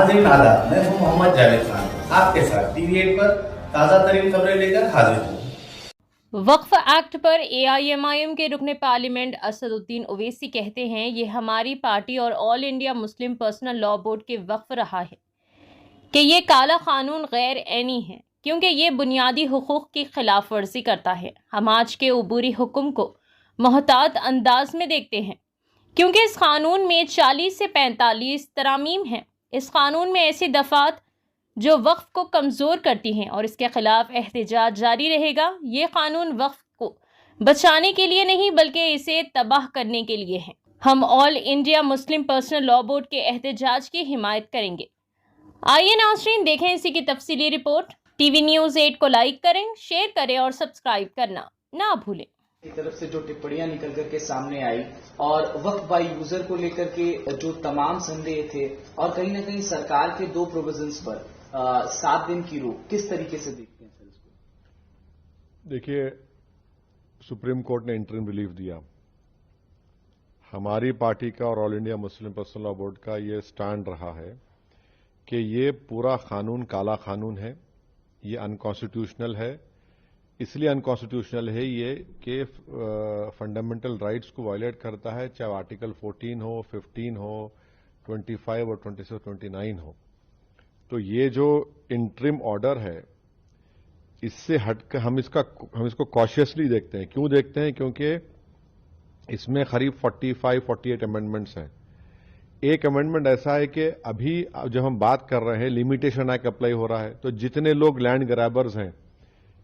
नाज़रीन आदाब, मैं हूं मोहम्मद जावेद खान, आपके साथ TV8 पर ताज़ा तरीन खबरें लेकर हाजिर हूं। वक्फ एक्ट पर AIMIM के रुकने पार्लियामेंट असदुद्दीन ओवैसी कहते हैं ये हमारी पार्टी और all India Muslim personal law board के वक्फ रहा है कि ये काला कानून गैर ऐनी है क्योंकि ये बुनियादी हुकूक की खिलाफ वर्जी करता है। हम आज के उबूरी हुक्म को मोहतात अंदाज में देखते हैं क्योंकि इस कानून में 40 से 45 तरामीम हैं। इस कानून में ऐसी दफात जो वक्फ को कमज़ोर करती हैं और इसके खिलाफ एहतजाज जारी रहेगा। ये कानून वक्फ को बचाने के लिए नहीं बल्कि इसे तबाह करने के लिए है। हम all India Muslim personal law board के एहतजाज की हिमायत करेंगे। आइए नाज़रीन देखें इसी की तफसीली रिपोर्ट। TV News 8 को लाइक करें, शेयर करें और सब्सक्राइब करना ना भूलें। की तरफ से जो टिप्पणियां निकल करके सामने आई और वक्फ बाय यूजर को लेकर के जो तमाम संदेह थे और कहीं ना कहीं सरकार के 2 प्रोविजंस पर 7 दिन की रोक, किस तरीके से देखते हैं सर इसको? देखिए, सुप्रीम कोर्ट ने इंटरिम रिलीफ दिया। हमारी पार्टी का और all India Muslim personal law board का ये स्टैंड रहा है कि ये पूरा कानून काला कानून है, ये अनकॉन्स्टिट्यूशनल है। इसलिए अनकॉन्स्टिट्यूशनल है ये कि फंडामेंटल राइट्स को वायलेट करता है, चाहे आर्टिकल 14 हो, 15 हो, 25 और 26, 29 हो। तो ये जो इंटरिम ऑर्डर है, इससे हटकर हम इसको कॉशियसली देखते हैं। क्यों देखते हैं? क्योंकि इसमें करीब 45-48 अमेंडमेंट्स हैं। एक अमेंडमेंट ऐसा है कि अभी जब हम बात कर रहे हैं, लिमिटेशन एक्ट अप्लाई हो रहा है, तो जितने लोग लैंड ग्रैबर्स हैं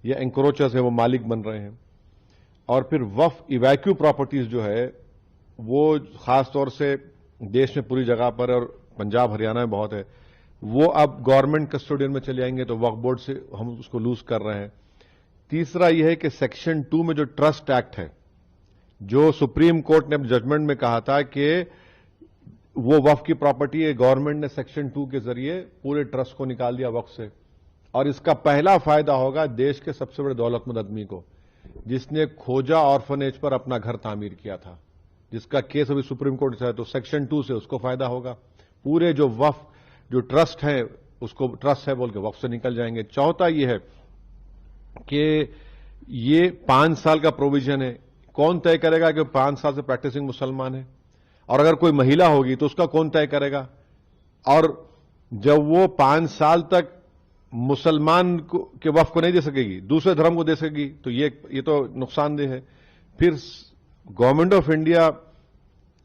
या एंक्रोचर्स हैं वो मालिक बन रहे हैं। और फिर वक्फ इवैक्यू प्रॉपर्टीज जो है वो खास तौर से देश में पूरी जगह पर और पंजाब हरियाणा में बहुत है, वो अब गवर्नमेंट कस्टोडियन में चले जाएंगे, तो वक्फ बोर्ड से हम उसको लूज कर रहे हैं। तीसरा यह है कि सेक्शन 2 में जो ट्रस्ट एक्ट है, जो सुप्रीम कोर्ट ने जजमेंट में कहा था कि वो वक्फ की प्रॉपर्टी है, गवर्नमेंट ने सेक्शन 2 के जरिए पूरे ट्रस्ट को निकाल दिया वक्फ से। और इसका पहला फायदा होगा देश के सबसे बड़े दौलतमंद आदमी को, जिसने खोजा ऑर्फनेज पर अपना घर तामीर किया था, जिसका केस अभी सुप्रीम कोर्ट से है, तो सेक्शन 2 से उसको फायदा होगा। पूरे जो वक्फ जो ट्रस्ट है उसको ट्रस्ट है बोल के वक्फ से निकल जाएंगे। चौथा यह है कि ये 5 साल का प्रोविजन है। कौन तय करेगा कि 5 साल से प्रैक्टिसिंग मुसलमान है? और अगर कोई महिला होगी तो उसका कौन तय करेगा? और जब वो 5 साल तक मुसलमान के वक्फ को नहीं दे सकेगी, दूसरे धर्म को दे सकेगी, तो ये तो नुकसानदेह है। फिर गवर्नमेंट ऑफ इंडिया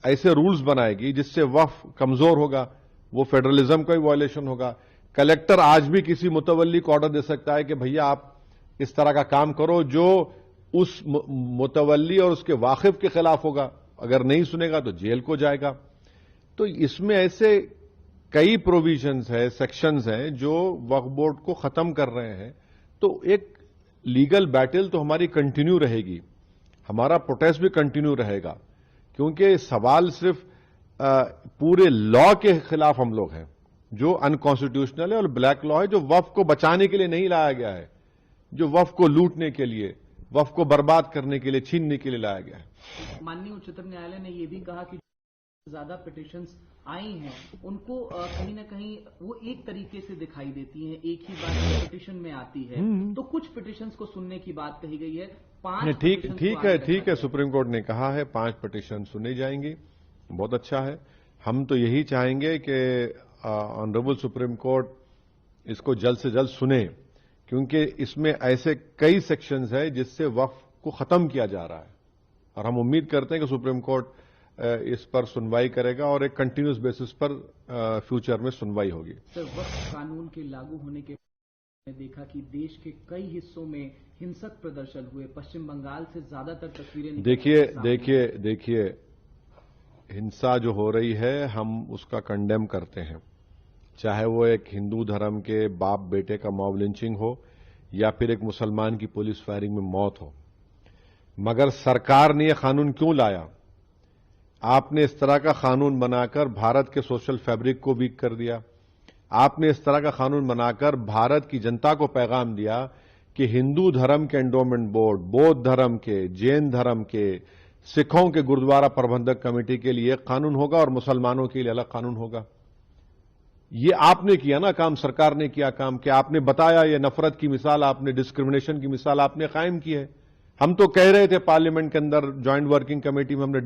ऐसे रूल्स बनाएगी जिससे वक्फ कमजोर होगा, वो फेडरलिज्म का भी वायलेशन होगा। कलेक्टर आज भी किसी मुतवल्ली को ऑर्डर दे सकता है कि भैया आप इस तरह का काम करो जो उस मुतवल्ली और उसके वाकिफ के खिलाफ होगा। अगर नहीं सुनेगा तो जेल को जाएगा। तो इसमें ऐसे कई प्रोविजंस है, सेक्शंस हैं जो वक्फ बोर्ड को खत्म कर रहे हैं। तो एक लीगल बैटल तो हमारी कंटिन्यू रहेगी, हमारा प्रोटेस्ट भी कंटिन्यू रहेगा, क्योंकि सवाल सिर्फ पूरे लॉ के खिलाफ हम लोग हैं जो अनकॉन्स्टिट्यूशनल है और ब्लैक लॉ है, जो वक्फ को बचाने के लिए नहीं लाया गया है, जो वक्फ को लूटने के लिए, वक्फ को बर्बाद करने के लिए, छीनने के लिए लाया गया है। माननीय उच्चतम न्यायालय ने यह भी कहा कि ज्यादा पिटिशंस आई हैं उनको कहीं ना कहीं वो एक तरीके से दिखाई देती हैं, एक ही बात पिटिशन में आती है, तो कुछ पिटिशंस को सुनने की बात कही गई है। 5 ठीक है, सुप्रीम कोर्ट ने कहा है 5 पिटिशन सुनी जाएंगी, बहुत अच्छा है। हम तो यही चाहेंगे कि ऑनरेबल सुप्रीम कोर्ट इसको जल्द से जल्द सुने, क्योंकि इसमें ऐसे कई सेक्शंस हैं जिससे वक्फ को खत्म किया जा रहा है। और हम उम्मीद करते हैं कि सुप्रीम कोर्ट इस पर सुनवाई करेगा और एक कंटिन्यूस बेसिस पर फ्यूचर में सुनवाई होगी। सर, वक्फ कानून के लागू होने के देखा कि देश के कई हिस्सों में हिंसक प्रदर्शन हुए, पश्चिम बंगाल से ज्यादातर तस्वीरें देखिए हिंसा जो हो रही है हम उसका कंडेम करते हैं, चाहे वो एक हिंदू धर्म के बाप बेटे का मॉब लिंचिंग हो या फिर एक मुसलमान की पुलिस फायरिंग में मौत हो। मगर सरकार ने यह कानून क्यों लाया? आपने इस तरह का कानून बनाकर भारत के सोशल फैब्रिक को वीक कर दिया। आपने इस तरह का कानून बनाकर भारत की जनता को पैगाम दिया कि हिंदू धर्म के एंडोमेंट बोर्ड, बौद्ध धर्म के, जैन धर्म के, सिखों के गुरुद्वारा प्रबंधक कमेटी के लिए एक कानून होगा और मुसलमानों के लिए अलग कानून होगा। یہ آپ نے کیا نا کام, سرکار نے کیا کام کہ آپ نے بتایا, یہ نفرت کی مثال آپ نے, ڈسکرمنیشن کی مثال آپ نے قائم کی ہے. ہم تو کہہ رہے تھے پارلیمنٹ کے اندر جوائنٹ ورکنگ کمیٹی میں, ہم نے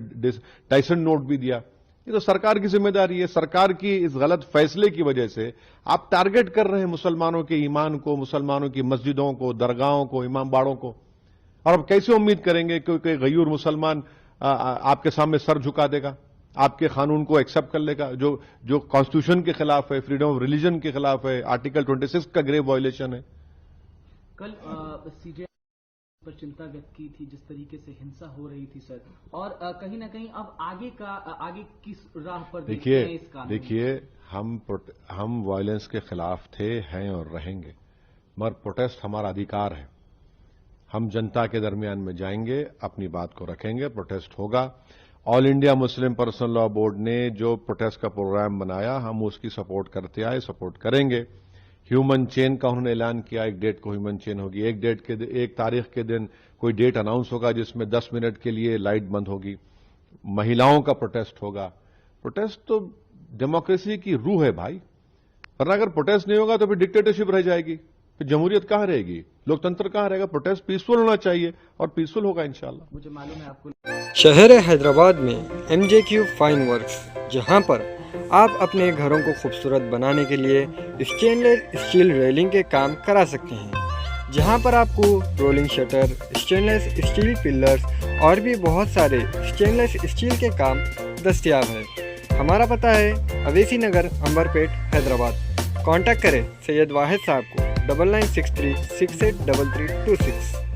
ٹائسن نوٹ بھی دیا. یہ تو سرکار کی ذمہ داری ہے. سرکار کی اس غلط فیصلے کی وجہ سے آپ ٹارگٹ کر رہے ہیں مسلمانوں کے ایمان کو, مسلمانوں کی مسجدوں کو, درگاہوں کو, امام باڑوں کو. اور اب کیسے امید کریں گے کہ کوئی غیور مسلمان آپ کے سامنے سر جھکا دے گا, آپ کے قانون کو ایکسپٹ کر لے گا جو کانسٹیٹیوشن کے خلاف ہے, فریڈم آف ریلیجن کے خلاف ہے, آرٹیکل 26 کا گریو وائلیشن ہے. کل سی جے پر چنتا ویکت کی تھی جس طریقے سے ہنسا ہو رہی تھی سر, اور کہیں نہ کہیں اب آگے کس راہ پر دیکھتے ہیں اس قانون؟ دیکھیے ہم وائلنس کے خلاف تھے, ہیں اور رہیں گے, مگر پروٹیسٹ ہمارا ادھیکار ہے. ہم جنتا کے درمیان میں جائیں گے, اپنی بات کو رکھیں گے, پروٹیسٹ ہوگا. آل انڈیا مسلم پرسنل لا بورڈ نے جو پروٹیسٹ کا پروگرام بنایا ہم اس کی سپورٹ کرتے آئے, سپورٹ کریں گے. ہیومن چین کا انہوں نے اعلان کیا, ایک ڈیٹ کو ہیومن چین ہوگی, ایک تاریخ کے دن کوئی ڈیٹ اناؤنس ہوگا جس میں 10 منٹ کے لیے لائٹ بند ہوگی. مہیلاؤں کا پروٹیسٹ ہوگا. پروٹیسٹ تو ڈیموکریسی کی روح ہے بھائی, ورنہ اگر پروٹیسٹ نہیں ہوگا تو پھر ڈکٹیٹرشپ رہ جائے گی, پھر جمہوریت کہاں رہے گی, لوکتنتر کہاں رہے گا. پروٹیسٹ پیسفل ہونا چاہیے اور پیسفل ہوگا انشاءاللہ. مجھے معلوم ہے آپ کو شہر حیدرآباد میں MJQ فائن ورکس, جہاں پر آپ اپنے گھروں کو خوبصورت بنانے کے لیے اسٹین لیس اسٹیل ریلنگ کے کام کرا سکتے ہیں, جہاں پر آپ کو رولنگ شٹر, اسٹین لیس اسٹیل پلرز اور بھی بہت سارے اسٹین لیس اسٹیل کے کام دستیاب ہے. ہمارا پتہ ہے اویسی نگر, عنبر پیٹ, حیدرآباد. کانٹیکٹ کریں سید واحد صاحب کو 9963683326.